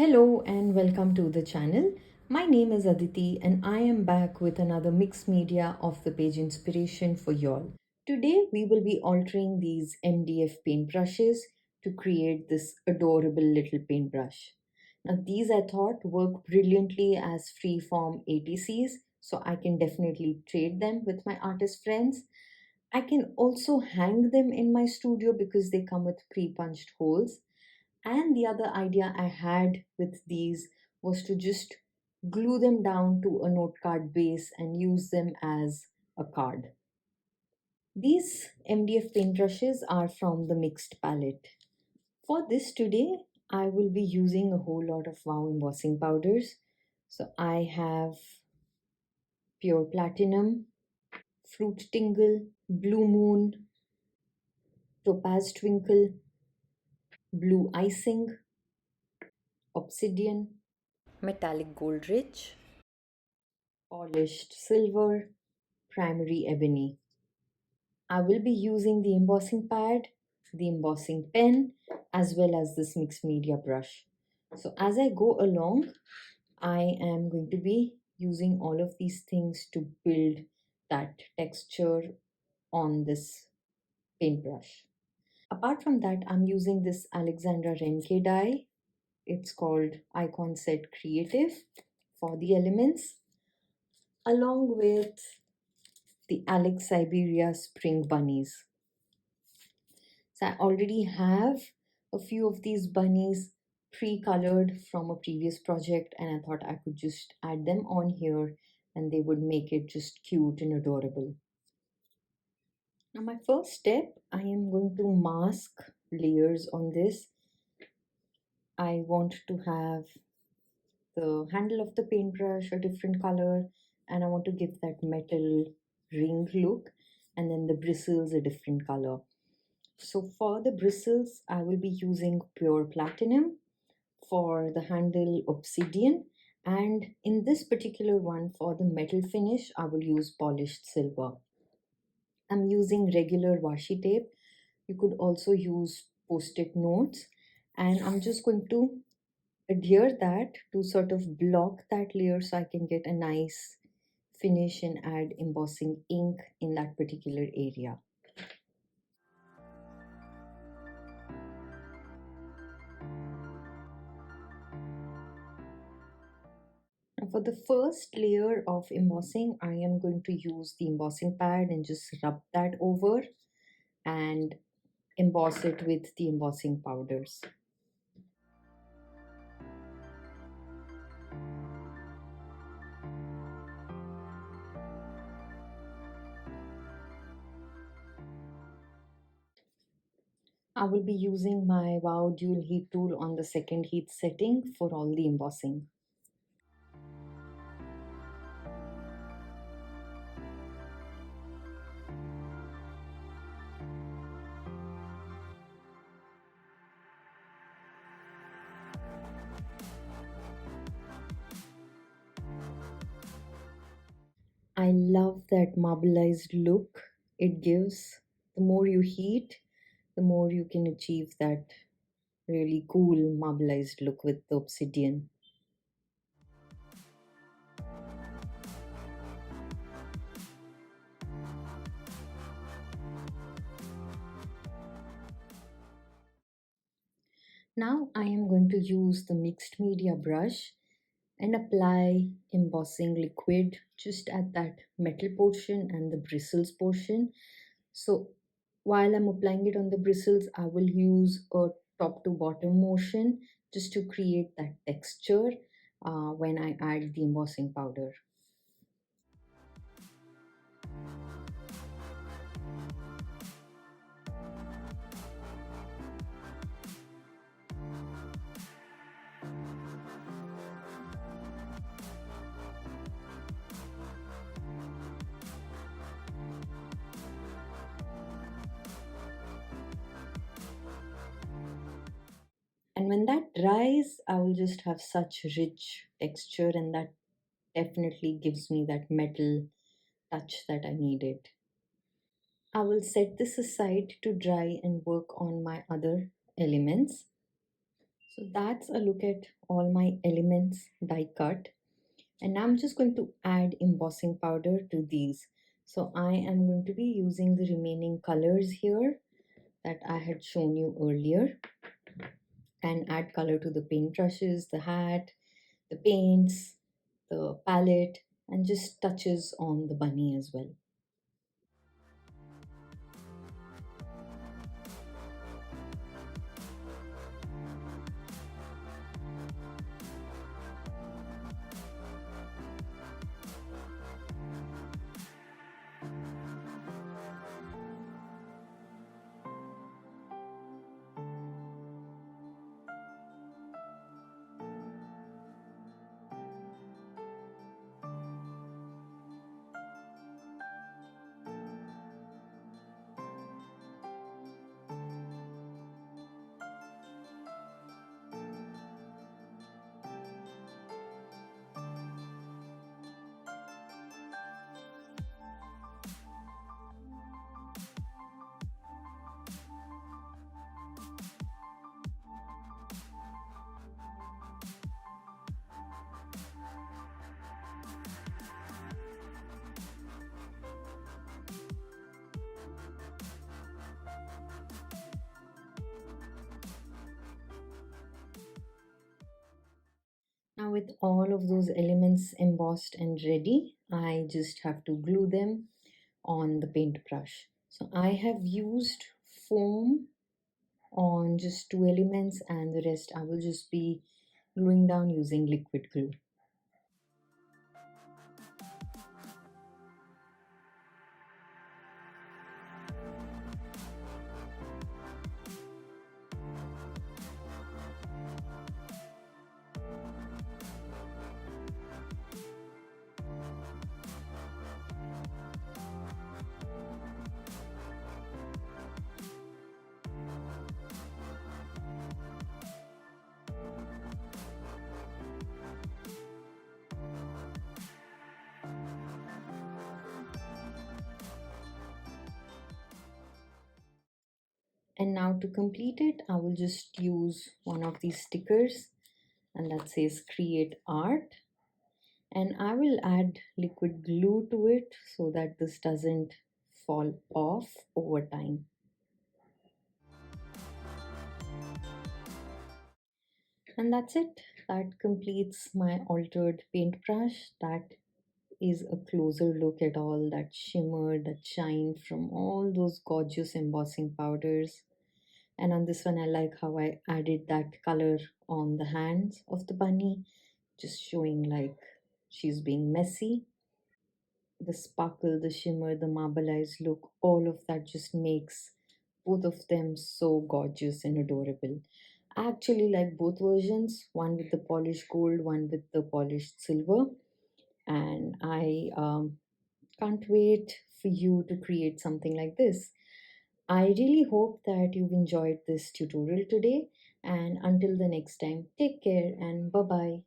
Hello and welcome to the channel. My name is Aditi and I am back with another mixed media of the page inspiration for y'all. Today we will be altering these MDF paintbrushes to create this adorable little paintbrush. Now these I thought work brilliantly as free-form ATCs, so I can definitely trade them with my artist friends. I can also hang them in my studio because they come with pre-punched holes, and the other idea I had with these was to just glue them down to a note card base and use them as a card. These MDF paintbrushes are from the mixed palette. For this today, I will be using a whole lot of WOW embossing powders. So I have pure platinum, fruit tingle, blue moon, topaz twinkle, blue icing, obsidian, metallic gold rich, polished silver, primary ebony. I will be using the embossing pad, the embossing pen, as well as this mixed media brush. So as I go along, I am going to be using all of these things to build that texture on this paintbrush. Apart from that, I'm using this Alexandra Renke die. It's called Icon Set Creative for the elements, along with the Alex Siberia Spring Bunnies. So I already have a few of these bunnies pre-colored from a previous project, and I thought I could just add them on here and they would make it just cute and adorable. Now my first step, I am going to mask layers on this. I want to have the handle of the paintbrush a different color, and I want to give that metal ring look, and then the bristles a different color. So for the bristles, I will be using pure platinum, for the handle obsidian, and in this particular one for the metal finish, I will use polished silver. I'm using regular washi tape. You could also use post-it notes, and I'm just going to adhere that to sort of block that layer so I can get a nice finish and add embossing ink in that particular area. Now for the first layer of embossing, I am going to use the embossing pad and just rub that over and emboss it with the embossing powders. I will be using my WOW dual heat tool on the second heat setting for all the embossing. I love that marbleized look it gives. The more you heat, the more you can achieve that really cool marbleized look with the obsidian. Now I am going to use the mixed media brush and apply embossing liquid just at that metal portion and the bristles portion. So while I'm applying it on the bristles, I will use a top to bottom motion just to create that texture when I add the embossing powder. And when that dries, I will just have such rich texture, and that definitely gives me that metal touch that I needed. I will set this aside to dry and work on my other elements. So that's a look at all my elements die cut. And now I'm just going to add embossing powder to these. So I am going to be using the remaining colors here that I had shown you earlier, and add color to the paintbrushes, the hat, the paints, the palette, and just touches on the bunny as well. Now with all of those elements embossed and ready, I just have to glue them on the paintbrush. So I have used foam on just two elements, and the rest I will just be gluing down using liquid glue. And now to complete it, I will just use one of these stickers, and that says create art. And I will add liquid glue to it so that this doesn't fall off over time. And that's it. That completes my altered paintbrush. That is a closer look at all that shimmer, that shine from all those gorgeous embossing powders. And on this one, I like how I added that color on the hands of the bunny, just showing like she's being messy. The sparkle, the shimmer, the marbleized look, all of that just makes both of them so gorgeous and adorable. I actually like both versions, one with the polished gold, one with the polished silver. And I can't wait for you to create something like this. I really hope that you've enjoyed this tutorial today. And until the next time, take care and bye bye.